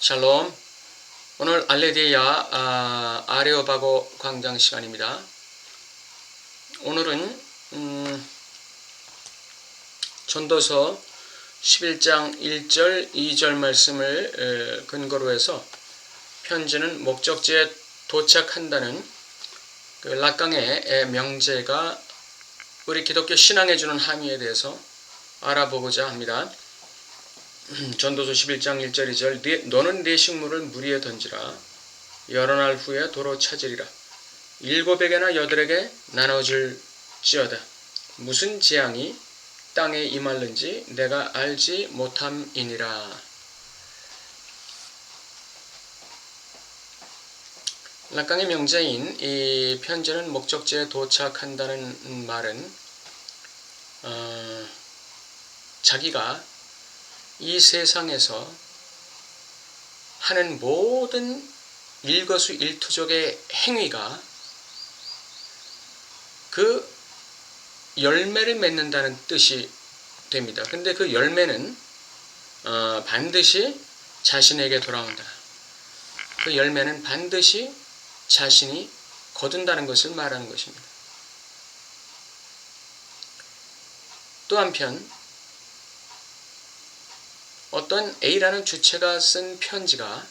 샬롬. 오늘 알레디아 아레오바고 광장 시간입니다. 오늘은 전도서 11장 1절 2절 말씀을 근거로 해서 편지는 목적지에 도착한다는 그 락강의 명제가 우리 기독교 신앙에 주는 함의에 대해서 알아보고자 합니다. 전도서 11장 1절 2절 너는 네 식물을 물 위에 던지라. 여러 날 후에 도로 찾으리라. 7에게나 8에게 나눠줄지어다. 무슨 재앙이 땅에 임할는지 내가 알지 못함이니라. 락강의 명제인 이 편지는 목적지에 도착한다는 말은 자기가 이 세상에서 하는 모든 일거수일투족의 행위가 그 열매를 맺는다는 뜻이 됩니다. 근데 그 열매는 반드시 자신에게 돌아온다. 그 열매는 반드시 자신이 거둔다는 것을 말하는 것입니다. 또 한편 어떤 A라는 주체가 쓴 편지가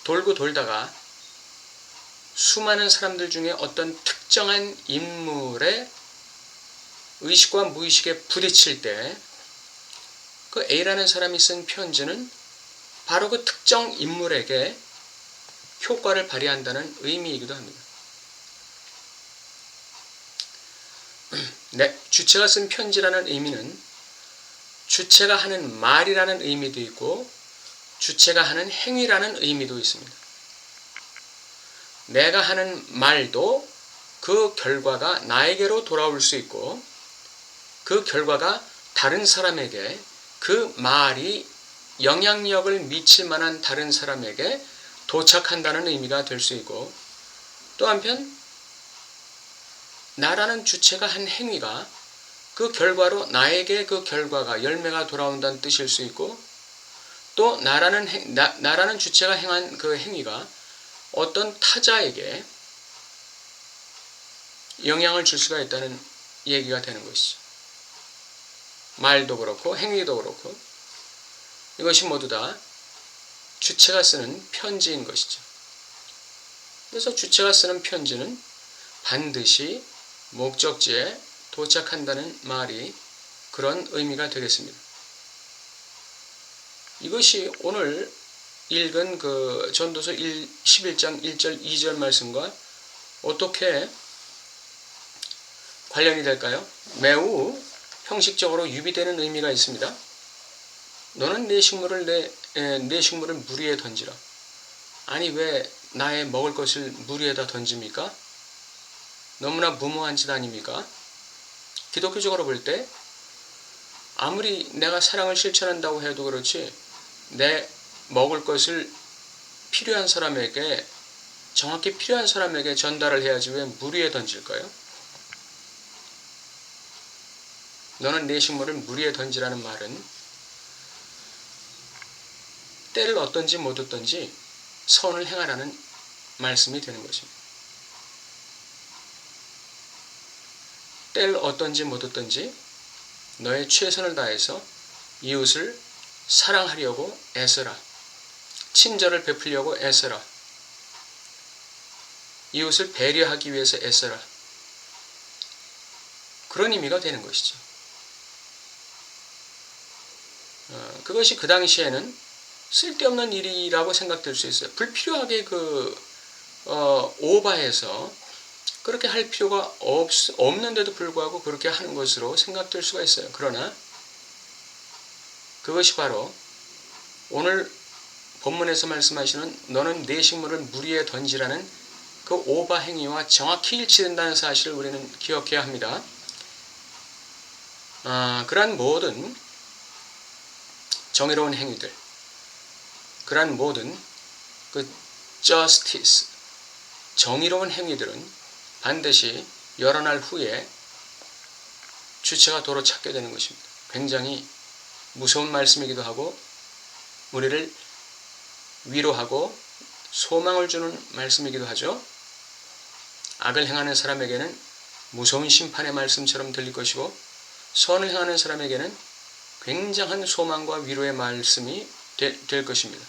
돌고 돌다가 수많은 사람들 중에 어떤 특정한 인물의 의식과 무의식에 부딪힐 때 그 A라는 사람이 쓴 편지는 바로 그 특정 인물에게 효과를 발휘한다는 의미이기도 합니다. 네, 주체가 쓴 편지라는 의미는 주체가 하는 말이라는 의미도 있고 주체가 하는 행위라는 의미도 있습니다. 내가 하는 말도 그 결과가 나에게로 돌아올 수 있고 그 결과가 다른 사람에게 그 말이 영향력을 미칠 만한 다른 사람에게 도착한다는 의미가 될 수 있고 또 한편 나라는 주체가 한 행위가 그 결과로 나에게 그 결과가 열매가 돌아온다는 뜻일 수 있고 또 나라는 주체가 행한 그 행위가 어떤 타자에게 영향을 줄 수가 있다는 얘기가 되는 것이죠. 말도 그렇고 행위도 그렇고 이것이 모두 다 주체가 쓰는 편지인 것이죠. 그래서 주체가 쓰는 편지는 반드시 목적지에 도착한다는 말이 그런 의미가 되겠습니다. 이것이 오늘 읽은 그 전도서 11장 1절 2절 말씀과 어떻게 관련이 될까요? 매우 형식적으로 유비되는 의미가 있습니다. 너는 내 식물을 물 위에 던지라. 아니 왜 나의 먹을 것을 물 위에다 던집니까? 너무나 무모한 짓 아닙니까? 기독교적으로 볼 때 아무리 내가 사랑을 실천한다고 해도 그렇지 내 먹을 것을 필요한 사람에게 정확히 필요한 사람에게 전달을 해야지 왜 물 위에 던질까요? 너는 내 식물을 물 위에 던지라는 말은 때를 얻든지 못 얻든지 선을 행하라는 말씀이 되는 것입니다. 때를 얻든지 못 얻든지 너의 최선을 다해서 이웃을 사랑하려고 애써라. 친절을 베풀려고 애써라. 이웃을 배려하기 위해서 애써라. 그런 의미가 되는 것이죠. 그것이 그 당시에는 쓸데없는 일이라고 생각될 수 있어요. 불필요하게 오바해서 그렇게 할 필요가 없는데도 불구하고 그렇게 하는 것으로 생각될 수가 있어요. 그러나 그것이 바로 오늘 본문에서 말씀하시는 너는 내 식물을 물 위에 던지라는 그 오바 행위와 정확히 일치된다는 사실을 우리는 기억해야 합니다. 그러한 모든 정의로운 행위들, 그러한 모든 그 justice, 정의로운 행위들은 반드시 여러 날 후에 주체가 도로 찾게 되는 것입니다. 굉장히 무서운 말씀이기도 하고 우리를 위로하고 소망을 주는 말씀이기도 하죠. 악을 행하는 사람에게는 무서운 심판의 말씀처럼 들릴 것이고 선을 행하는 사람에게는 굉장한 소망과 위로의 말씀이 될 것입니다.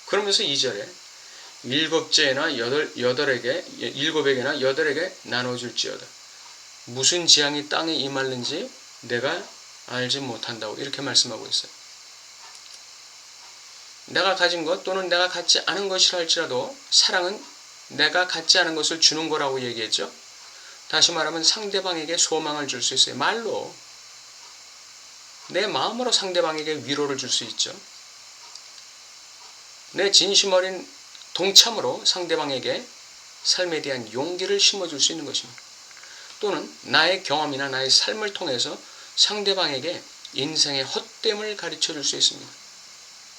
그러면서 2절에 일곱에게나 여덟에게 나눠줄지어다. 무슨 재앙이 땅에 임할는지 내가 알지 못한다고 이렇게 말씀하고 있어요. 내가 가진 것 또는 내가 갖지 않은 것이라 할지라도 사랑은 내가 갖지 않은 것을 주는 거라고 얘기했죠. 다시 말하면 상대방에게 소망을 줄 수 있어요. 말로 내 마음으로 상대방에게 위로를 줄 수 있죠. 내 진심 어린 동참으로 상대방에게 삶에 대한 용기를 심어줄 수 있는 것입니다. 또는 나의 경험이나 나의 삶을 통해서 상대방에게 인생의 헛됨을 가르쳐 줄 수 있습니다.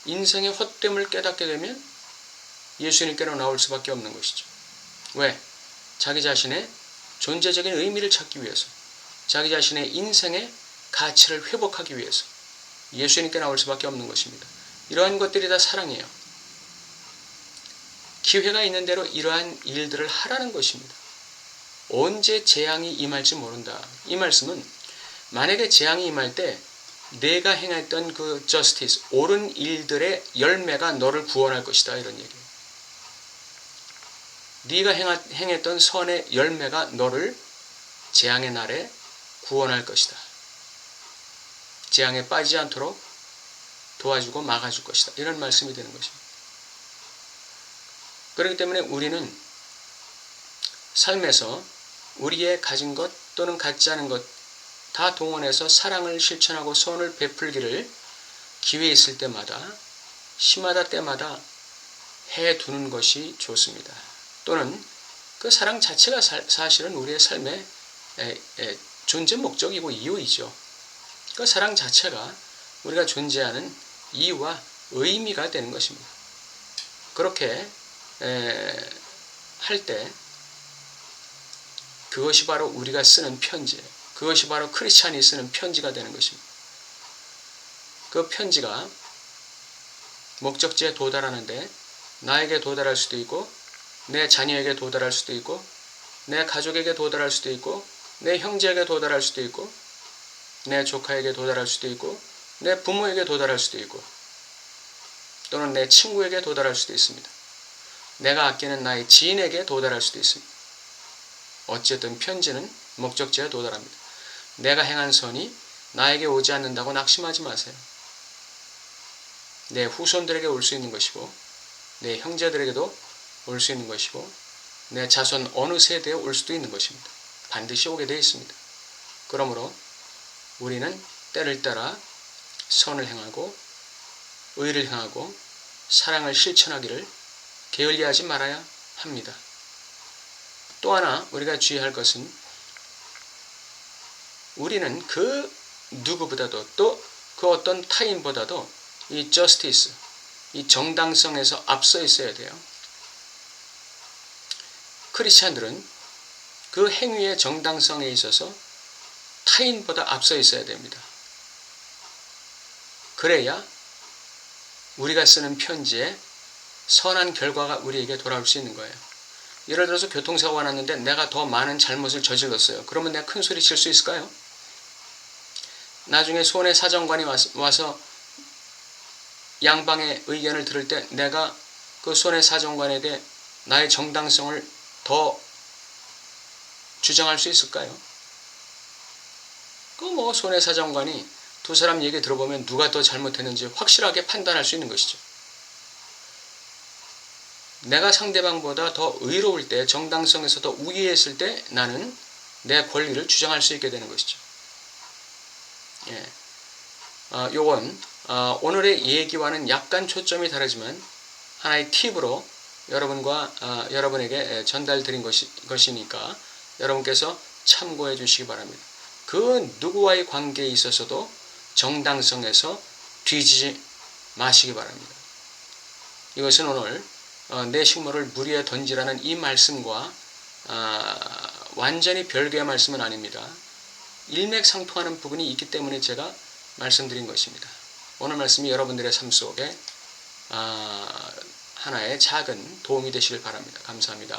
인생의 헛됨을 깨닫게 되면 예수님께로 나올 수밖에 없는 것이죠. 왜? 자기 자신의 존재적인 의미를 찾기 위해서, 자기 자신의 인생의 가치를 회복하기 위해서 예수님께 나올 수밖에 없는 것입니다. 이러한 것들이 다 사랑이에요. 기회가 있는 대로 이러한 일들을 하라는 것입니다. 언제 재앙이 임할지 모른다. 이 말씀은 만약에 재앙이 임할 때 내가 행했던 그 저스티스, 옳은 일들의 열매가 너를 구원할 것이다. 이런 얘기예요. 네가 행했던 선의 열매가 너를 재앙의 날에 구원할 것이다. 재앙에 빠지지 않도록 도와주고 막아줄 것이다. 이런 말씀이 되는 것입니다. 그렇기 때문에 우리는 삶에서 우리의 가진 것 또는 갖지 않은 것 다 동원해서 사랑을 실천하고 선을 베풀기를 기회 있을 때마다 시마다 때마다 해두는 것이 좋습니다. 또는 그 사랑 자체가 사실은 우리의 삶의 존재 목적이고 이유이죠. 그 사랑 자체가 우리가 존재하는 이유와 의미가 되는 것입니다. 그렇게 할 때 그것이 바로 우리가 쓰는 편지예요. 그것이 바로 크리스찬이 쓰는 편지가 되는 것입니다. 그 편지가 목적지에 도달하는데 나에게 도달할 수도 있고 내 자녀에게 도달할 수도 있고 내 가족에게 도달할 수도 있고 내 형제에게 도달할 수도 있고 내 조카에게 도달할 수도 있고 내 부모에게 도달할 수도 있고 또는 내 친구에게 도달할 수도 있습니다. 내가 아끼는 나의 지인에게 도달할 수도 있습니다. 어쨌든 편지는 목적지에 도달합니다. 내가 행한 선이 나에게 오지 않는다고 낙심하지 마세요. 내 후손들에게 올 수 있는 것이고 내 형제들에게도 올 수 있는 것이고 내 자손 어느 세대에 올 수도 있는 것입니다. 반드시 오게 되어 있습니다. 그러므로 우리는 때를 따라 선을 행하고 의를 행하고 사랑을 실천하기를 게을리하지 말아야 합니다. 또 하나 우리가 주의할 것은 우리는 그 누구보다도 또 그 어떤 타인보다도 이 저스티스, 이 정당성에서 앞서 있어야 돼요. 크리스찬들은 그 행위의 정당성에 있어서 타인보다 앞서 있어야 됩니다. 그래야 우리가 쓰는 편지에 선한 결과가 우리에게 돌아올 수 있는 거예요. 예를 들어서 교통사고가 났는데 내가 더 많은 잘못을 저질렀어요. 그러면 내가 큰 소리 칠 수 있을까요? 나중에 손해 사정관이 와서 양방의 의견을 들을 때 내가 그 손해 사정관에게 나의 정당성을 더 주장할 수 있을까요? 그 뭐 손해 사정관이 두 사람 얘기 들어보면 누가 더 잘못했는지 확실하게 판단할 수 있는 것이죠. 내가 상대방보다 더 의로울 때, 정당성에서 더 우위했을 때 나는 내 권리를 주장할 수 있게 되는 것이죠. 예. 요건 오늘의 얘기와는 약간 초점이 다르지만 하나의 팁으로 여러분에게 전달드린 것이니까 여러분께서 참고해 주시기 바랍니다. 그 누구와의 관계에 있어서도 정당성에서 뒤지지 마시기 바랍니다. 이것은 오늘 내 식물을 물 위에 던지라는 이 말씀과 완전히 별개의 말씀은 아닙니다. 일맥상통하는 부분이 있기 때문에 제가 말씀드린 것입니다. 오늘 말씀이 여러분들의 삶 속에 하나의 작은 도움이 되시길 바랍니다. 감사합니다.